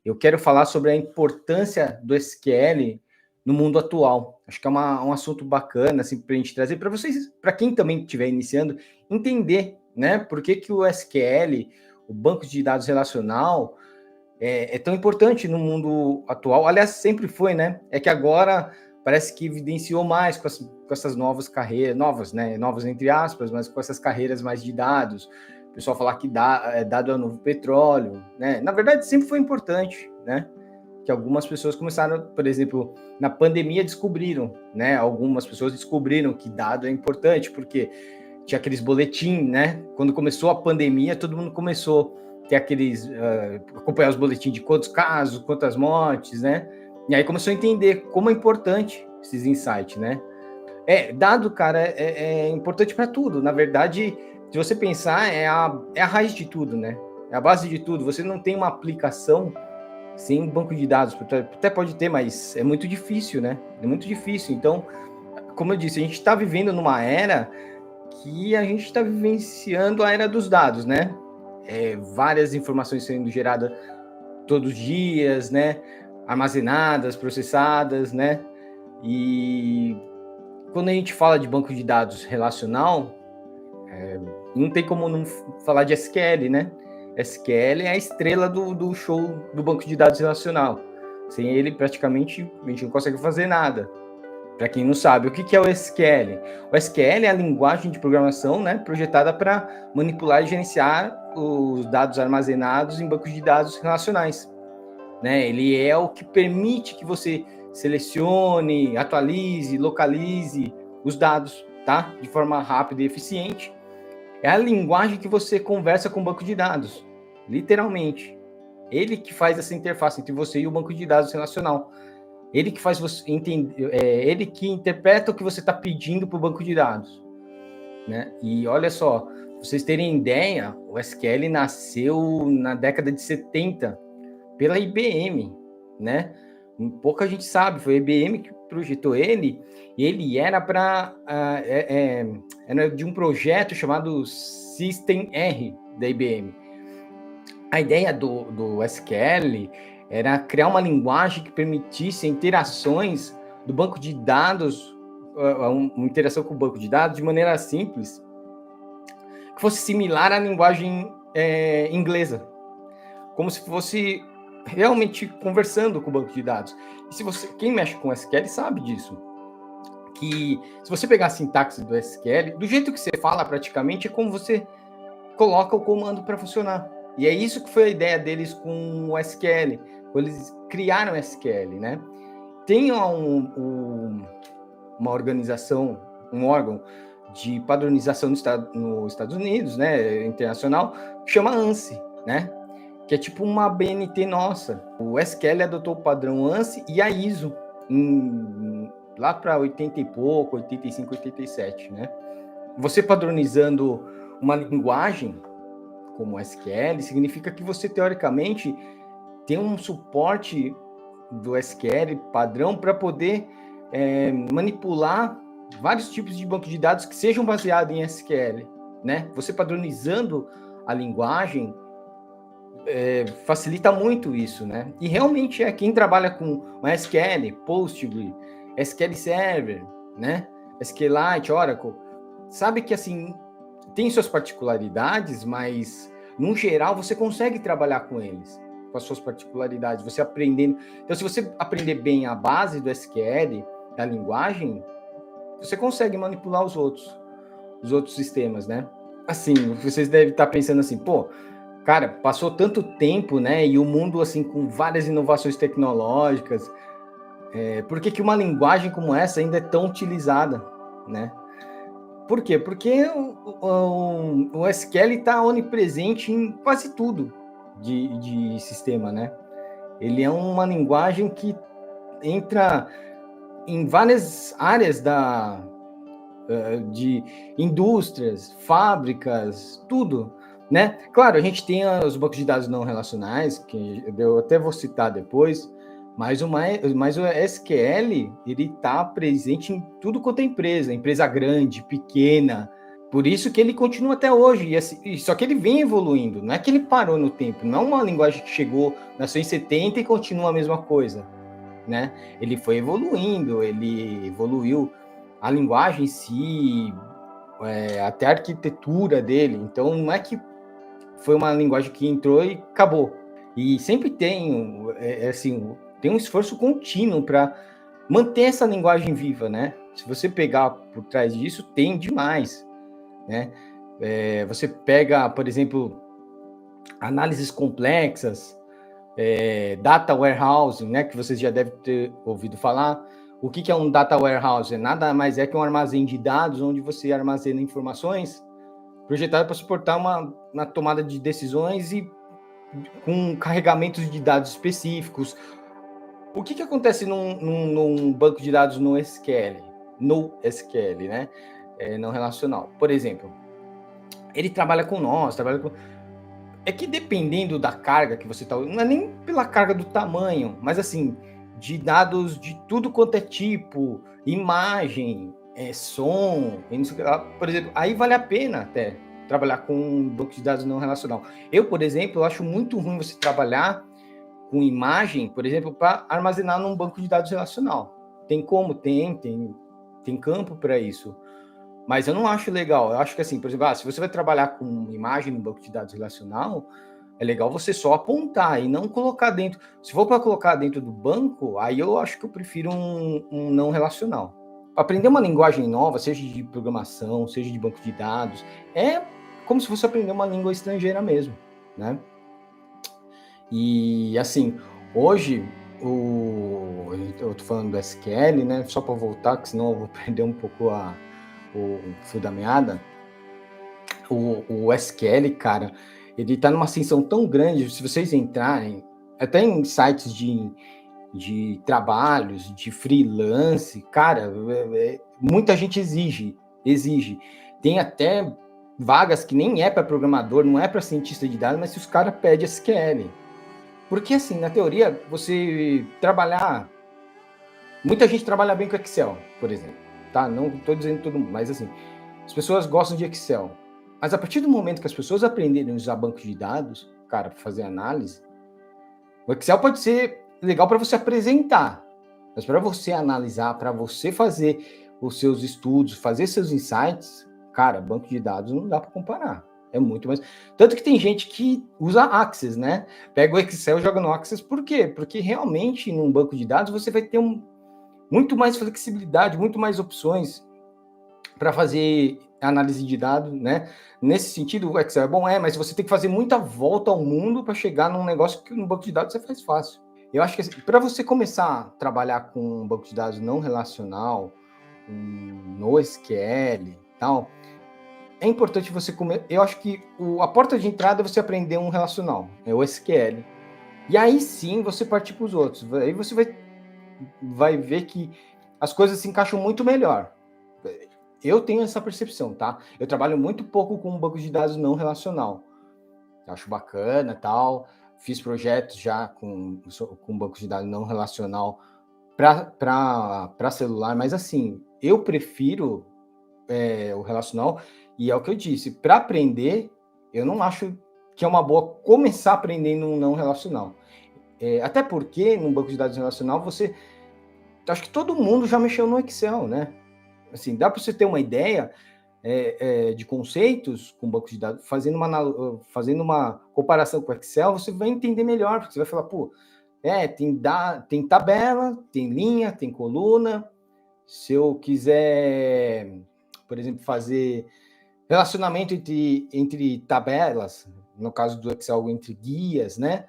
eu quero falar sobre a importância do SQL no mundo atual. Acho que é um assunto bacana assim, para a gente trazer para vocês, para quem também estiver iniciando, entender, né? Por que o SQL, o banco de dados relacional, é tão importante no mundo atual. Aliás, sempre foi, né? É que agora parece que evidenciou mais com essas novas carreiras, novas, né? Novas entre aspas, mas com essas carreiras mais de dados. O pessoal falar que dado é o novo petróleo, né? Na verdade, sempre foi importante, né? Que algumas pessoas começaram, por exemplo, na pandemia descobriram, né? Algumas pessoas descobriram que dado é importante, porque tinha aqueles boletins, né? Quando começou a pandemia, todo mundo começou a ter aqueles, acompanhar os boletins de quantos casos, quantas mortes, né? E aí começou a entender como é importante esses insights, né? Dado, cara, é importante para tudo. Na verdade, se você pensar, é a raiz de tudo, né? É a base de tudo. Você não tem uma aplicação sem um banco de dados. Até pode ter, mas é muito difícil, né? É muito difícil. Então, como eu disse, a gente está vivendo numa era que a gente está vivenciando a era dos dados, né? Várias informações sendo geradas todos os dias, né? Armazenadas, processadas, né? E quando a gente fala de banco de dados relacional, não tem como não falar de SQL, né? SQL é a estrela do show do banco de dados relacional. Sem ele, praticamente, a gente não consegue fazer nada. Para quem não sabe, o que é o SQL? O SQL é a linguagem de programação, né, projetada para manipular e gerenciar os dados armazenados em bancos de dados relacionais. Né? Ele é o que permite que você selecione, atualize, localize os dados, tá? De forma rápida e eficiente. É a linguagem que você conversa com o banco de dados, literalmente. Ele que faz essa interface entre você e o banco de dados relacional. Ele que faz você entender, ele que interpreta o que você está pedindo para o banco de dados, né? E olha só, pra vocês terem ideia, o SQL nasceu na década de 70 pela IBM, né? Pouca gente sabe, foi a IBM que projetou ele, e ele era para era de um projeto chamado System R da IBM. A ideia do SQL era criar uma linguagem que permitisse interações do banco de dados, uma interação com o banco de dados de maneira simples, que fosse similar à linguagem inglesa, como se fosse realmente conversando com o banco de dados. E se você, quem mexe com SQL sabe disso, que se você pegar a sintaxe do SQL, do jeito que você fala praticamente, é como você coloca o comando para funcionar. E é isso que foi a ideia deles com o SQL, quando eles criaram o SQL, né? Tem uma organização, um órgão de padronização nos Estados Unidos, né, internacional, que chama ANSI, né? Que é tipo uma BNT nossa. O SQL adotou o padrão ANSI e a ISO lá para 80 e pouco, 85, 87, né? Você padronizando uma linguagem como o SQL, significa que você, teoricamente, tem um suporte do SQL padrão para poder manipular vários tipos de banco de dados que sejam baseados em SQL, né? Você padronizando a linguagem facilita muito isso, né? E realmente quem trabalha com MySQL, Postgre, SQL Server, né? SQLite, Oracle, sabe que assim tem suas particularidades, mas no geral você consegue trabalhar com eles, com as suas particularidades, você aprendendo. Então, se você aprender bem a base do SQL, da linguagem, você consegue manipular os outros sistemas, né? Assim, vocês devem estar pensando assim, pô, cara, passou tanto tempo, né? E o mundo, assim, com várias inovações tecnológicas, por que uma linguagem como essa ainda é tão utilizada, né? Por quê? Porque o SQL está onipresente em quase tudo de sistema, né? Ele é uma linguagem que entra em várias áreas de indústrias, fábricas, tudo, né? Claro, a gente tem os bancos de dados não relacionais, que eu até vou citar depois, mas o SQL, ele está presente em tudo quanto é empresa grande, pequena, Por isso que ele continua até hoje, e assim, só que ele vem evoluindo, não é que ele parou no tempo, não é uma linguagem que chegou, nasceu em 70 e continua a mesma coisa, né? Ele foi evoluindo, ele evoluiu a linguagem em si, até a arquitetura dele, então não é que foi uma linguagem que entrou e acabou. E sempre tem, assim, tem um esforço contínuo para manter essa linguagem viva, né? Se você pegar por trás disso, tem demais, né? Você pega, por exemplo, análises complexas, data warehousing, né? Que vocês já devem ter ouvido falar. O que é um data warehouse? Nada mais é que um armazém de dados onde você armazena informações projetado para suportar uma tomada de decisões e com carregamentos de dados específicos. O que acontece num banco de dados no SQL? No SQL, né? Não relacional. Por exemplo, ele trabalha com nós, É que dependendo da carga que você está... Não é nem pela carga do tamanho, mas assim, de dados de tudo quanto é tipo, imagem, som, por exemplo, aí vale a pena até trabalhar com um banco de dados não relacional. Eu, por exemplo, acho muito ruim você trabalhar com imagem, por exemplo, para armazenar num banco de dados relacional. Tem como? Tem campo para isso. Mas eu não acho legal. Eu acho que assim, por exemplo, se você vai trabalhar com imagem no banco de dados relacional, é legal você só apontar e não colocar dentro. Se for para colocar dentro do banco, aí eu acho que eu prefiro um não relacional. Aprender uma linguagem nova, seja de programação, seja de banco de dados, é como se fosse aprender uma língua estrangeira mesmo, né? E assim, hoje eu tô falando do SQL, né? Só para voltar, que senão eu vou perder um pouco o fio da meada. O SQL, cara, ele tá numa ascensão tão grande, se vocês entrarem, até em sites de trabalhos, de freelance, cara, muita gente exige. Tem até vagas que nem é para programador, não é para cientista de dados, mas se os caras pedem SQL. Porque, assim, na teoria, você trabalhar... Muita gente trabalha bem com Excel, por exemplo, tá? Não estou dizendo todo mundo, mas, assim, as pessoas gostam de Excel. Mas a partir do momento que as pessoas aprenderem a usar banco de dados, cara, para fazer análise, o Excel pode ser legal para você apresentar, mas para você analisar, para você fazer os seus estudos, fazer seus insights, cara, banco de dados não dá para comparar. É muito mais. Tanto que tem gente que usa Access, né? Pega o Excel e joga no Access. Por quê? Porque realmente num banco de dados você vai ter muito mais flexibilidade, muito mais opções para fazer análise de dados, né? Nesse sentido, o Excel é bom, mas você tem que fazer muita volta ao mundo para chegar num negócio que no banco de dados você faz fácil. Eu acho que assim, para você começar a trabalhar com um banco de dados não relacional, no SQL e tal, é importante você começar. Eu acho que a porta de entrada é você aprender um relacional, é o SQL. E aí sim você partir para os outros. Aí você vai ver que as coisas se encaixam muito melhor. Eu tenho essa percepção, tá? Eu trabalho muito pouco com um banco de dados não relacional. Eu acho bacana, tal. Fiz projetos já com banco de dados não relacional para celular, mas assim, eu prefiro o relacional, e é o que eu disse, para aprender, eu não acho que é uma boa começar aprendendo um não relacional. Até porque, no banco de dados relacional, acho que todo mundo já mexeu no Excel, né? Assim, dá para você ter uma ideia de conceitos com banco de dados, fazendo uma comparação com o Excel, você vai entender melhor, porque você vai falar, pô, tem tabela, tem linha, tem coluna. Se eu quiser, por exemplo, fazer relacionamento entre tabelas, no caso do Excel, entre guias, né?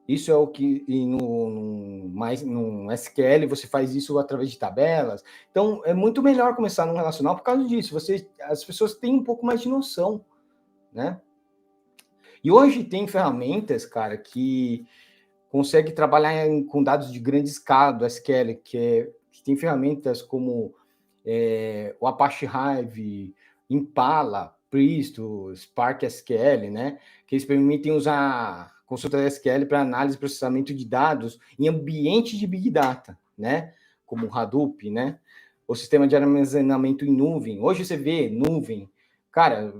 Isso é o que no SQL você faz isso através de tabelas. Então, é muito melhor começar no relacional por causa disso. As pessoas têm um pouco mais de noção, né? E hoje tem ferramentas, cara, que consegue trabalhar com dados de grande escala do SQL, que tem ferramentas como o Apache Hive, Impala, Presto, Spark SQL, né? Que eles permitem usar consulta SQL para análise e processamento de dados em ambiente de Big Data, né? Como o Hadoop, né? O sistema de armazenamento em nuvem. Hoje você vê nuvem. cara,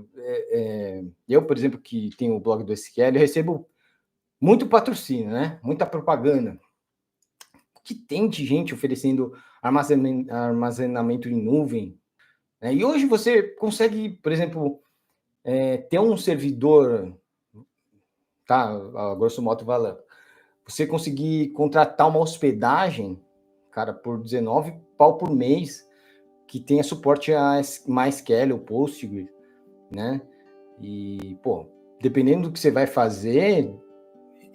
eu, por exemplo, que tenho o blog do SQL, eu recebo muito patrocínio, né? Muita propaganda. O que tem de gente oferecendo armazenamento em nuvem, né? E hoje você consegue, por exemplo, ter um servidor, tá? A grosso modo falando, você conseguir contratar uma hospedagem, cara, por 19 pau por mês, que tenha suporte a MySQL ou Postgres, né? E, pô, dependendo do que você vai fazer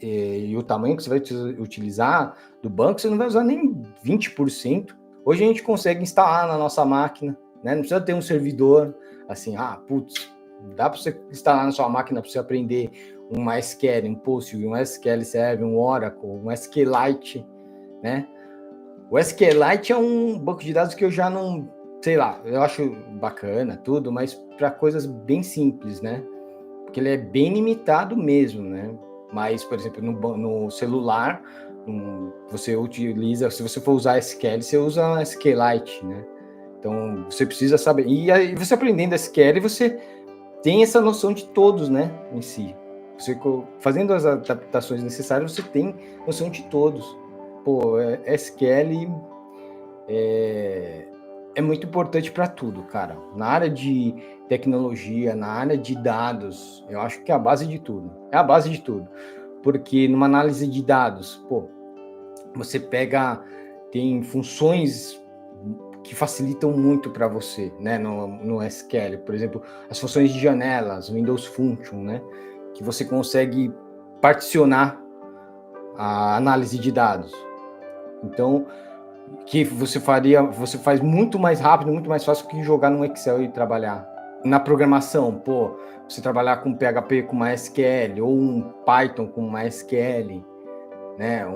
e o tamanho que você vai utilizar do banco, você não vai usar nem 20%. Hoje a gente consegue instalar na nossa máquina, né? Não precisa ter um servidor assim, dá para você instalar na sua máquina para você aprender um MySQL, um Postgres, um SQL Server, um Oracle, um SQLite, né? O SQLite é um banco de dados que eu já não, sei lá, eu acho bacana tudo, mas para coisas bem simples, né? Porque ele é bem limitado mesmo, né? Mas, por exemplo, no celular, você utiliza, se você for usar SQL, você usa SQLite, né? Então, você precisa saber. E aí, você aprendendo SQL, você tem essa noção de todos, né? Em si. Você fazendo as adaptações necessárias, você tem noção de todos. Pô, SQL é muito importante para tudo, cara. Na área de tecnologia, na área de dados, eu acho que é a base de tudo. É a base de tudo. Porque numa análise de dados, pô, você tem funções que facilitam muito para você, né, no SQL. Por exemplo, as funções de janelas, Windows Function, né, que você consegue particionar a análise de dados. Então, que você faz muito mais rápido, muito mais fácil que jogar no Excel e trabalhar. Na programação, pô, você trabalhar com PHP com MySQL ou um Python com MySQL, né?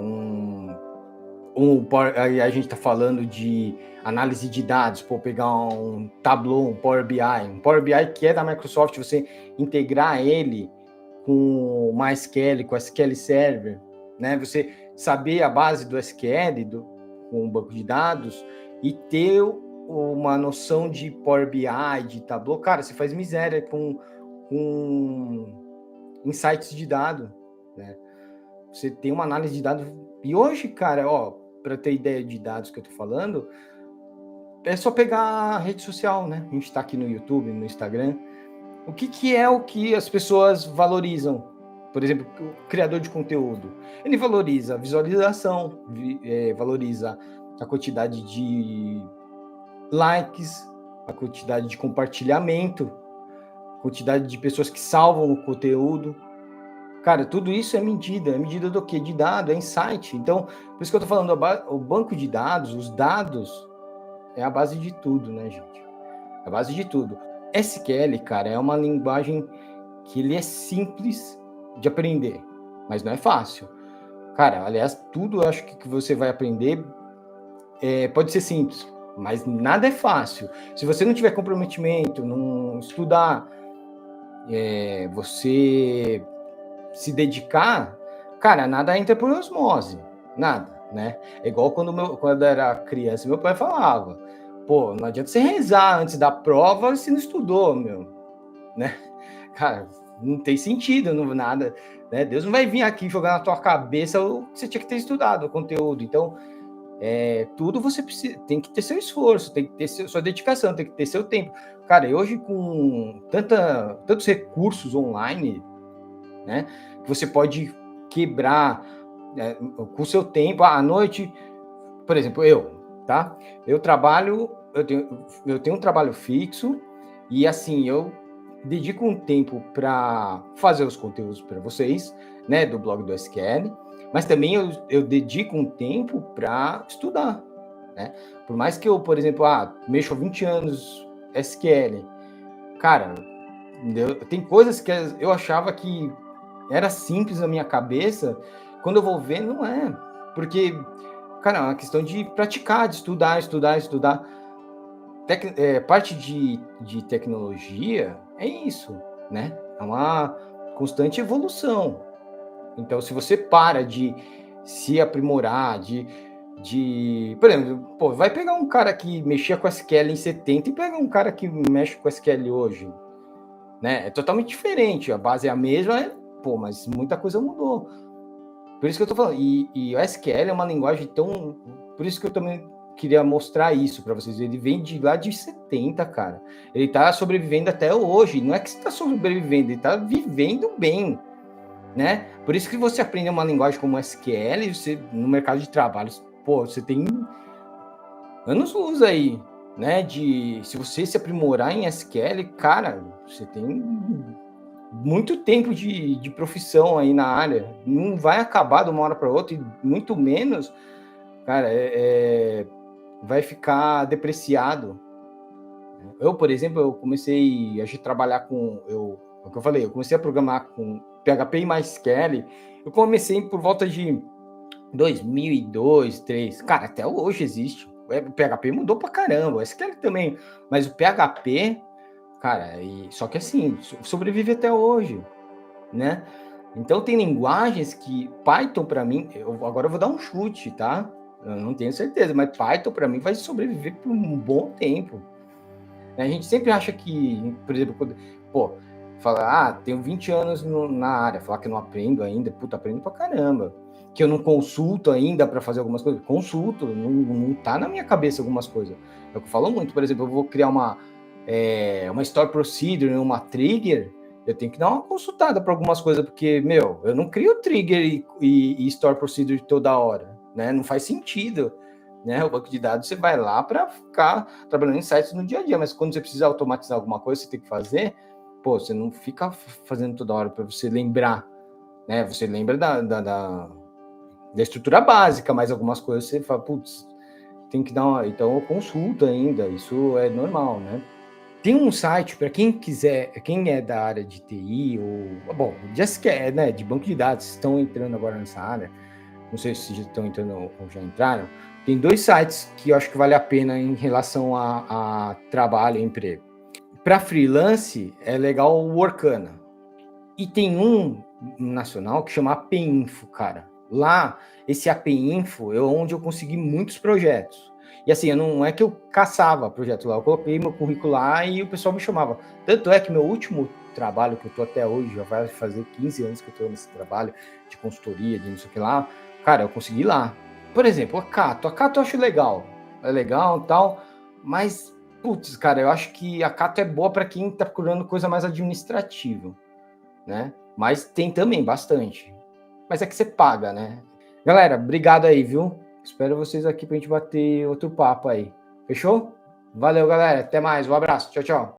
Aí a gente está falando de análise de dados, pô, pegar um Tableau, um Power BI que é da Microsoft, você integrar ele com o MySQL, com o SQL Server, né? Você saber a base do SQL, com o banco de dados, e ter uma noção de Power BI, de Tableau, cara, você faz miséria com insights de dado, né? Você tem uma análise de dados, e hoje, cara, para ter ideia de dados que eu tô falando, é só pegar a rede social, né? A gente tá aqui no YouTube, no Instagram. O que é o que as pessoas valorizam? Por exemplo, o criador de conteúdo. Ele valoriza a visualização, valoriza a quantidade de likes, a quantidade de compartilhamento, a quantidade de pessoas que salvam o conteúdo. Cara, tudo isso é medida do quê? De dado, é insight. Então, por isso que eu tô falando, o banco de dados, os dados, é a base de tudo, né, gente? É a base de tudo. SQL, cara, é uma linguagem que ele é simples de aprender, mas não é fácil. Cara, aliás, tudo eu acho que você vai aprender pode ser simples, mas nada é fácil. Se você não tiver comprometimento, não estudar, você se dedicar, cara, nada entra por osmose, nada, né? É igual quando eu era criança, meu pai falava, pô, não adianta você rezar antes da prova se não estudou, meu, né? Cara, não tem sentido, nada, né? Deus não vai vir aqui jogar na tua cabeça o que você tinha que ter estudado, o conteúdo. Então, tudo você tem que ter seu esforço, tem que ter sua dedicação, tem que ter seu tempo. Cara, e hoje com tantos recursos online, né? Que você pode quebrar com o seu tempo. À noite, por exemplo, tá? Eu tenho um trabalho fixo e assim, eu dedico um tempo para fazer os conteúdos para vocês, né, do blog do SQL, mas também eu dedico um tempo para estudar, né? Por mais que eu, por exemplo, mexo há 20 anos SQL, cara, tem coisas que eu achava que era simples na minha cabeça, quando eu vou ver, não é. Porque, cara, é uma questão de praticar, de estudar. Parte de tecnologia é isso, né? É uma constante evolução. Então, se você para de se aprimorar, por exemplo, pô, vai pegar um cara que mexia com SQL em 70 e pega um cara que mexe com SQL hoje. né? É totalmente diferente, a base é a mesma, pô, mas muita coisa mudou. Por isso que eu tô falando, e o SQL é uma linguagem tão... Por isso que eu também queria mostrar isso para vocês. Ele vem de lá de 70, cara. Ele tá sobrevivendo até hoje. Não é que você tá sobrevivendo, ele tá vivendo bem, né? Por isso que você aprende uma linguagem como SQL, você, no mercado de trabalho, pô, você tem anos-luz aí, né? Se você se aprimorar em SQL, cara, você tem muito tempo de profissão aí na área. Não vai acabar de uma hora para outra, e muito menos, cara, vai ficar depreciado. Eu, por exemplo, eu comecei a trabalhar com... o que eu falei, eu comecei a programar com PHP e MySQL. Eu comecei por volta de 2002, 2003. Cara, até hoje existe. O PHP mudou pra caramba, o SQL também. Mas o PHP, cara, só que assim, sobrevive até hoje, né? Então tem linguagens que Python para mim, agora eu vou dar um chute, tá? Eu não tenho certeza, mas Python para mim vai sobreviver por um bom tempo. A gente sempre acha que, por exemplo, quando, pô, fala, tenho 20 anos na área, falar que eu não aprendo ainda, puta, aprendo pra caramba. Que eu não consulto ainda para fazer algumas coisas, consulto, não tá na minha cabeça algumas coisas. É o que eu falo muito, por exemplo, eu vou criar uma store procedure, uma trigger, eu tenho que dar uma consultada para algumas coisas, porque, meu, eu não crio trigger e store procedure toda hora, né? Não faz sentido, né? O banco de dados você vai lá para ficar trabalhando em sites no dia a dia, mas quando você precisa automatizar alguma coisa, você tem que fazer, pô, você não fica fazendo toda hora para você lembrar, né? Você lembra da estrutura básica, mas algumas coisas você fala, putz, tem que dar uma... Então eu consulto ainda, isso é normal, né? Tem um site para quem quiser, quem é da área de TI, ou, bom, de SQL, né, de banco de dados, estão entrando agora nessa área, não sei se já estão entrando ou já entraram, tem 2 sites que eu acho que vale a pena em relação a trabalho e emprego. Para freelance, é legal o Workana. E tem um nacional que chama APInfo, cara. Lá, esse APInfo é onde eu consegui muitos projetos. E assim, não é que eu caçava projeto lá, eu coloquei meu currículo lá e o pessoal me chamava. Tanto é que meu último trabalho, que eu tô até hoje, já vai fazer 15 anos que eu tô nesse trabalho de consultoria, de não sei o que lá, cara, eu consegui lá. Por exemplo, a Cato eu acho legal. É legal e tal, mas, putz, cara, eu acho que a Cato é boa para quem tá procurando coisa mais administrativa, né? Mas tem também bastante. Mas é que você paga, né? Galera, obrigado aí, viu? Espero vocês aqui pra gente bater outro papo aí. Fechou? Valeu, galera. Até mais. Um abraço. Tchau, tchau.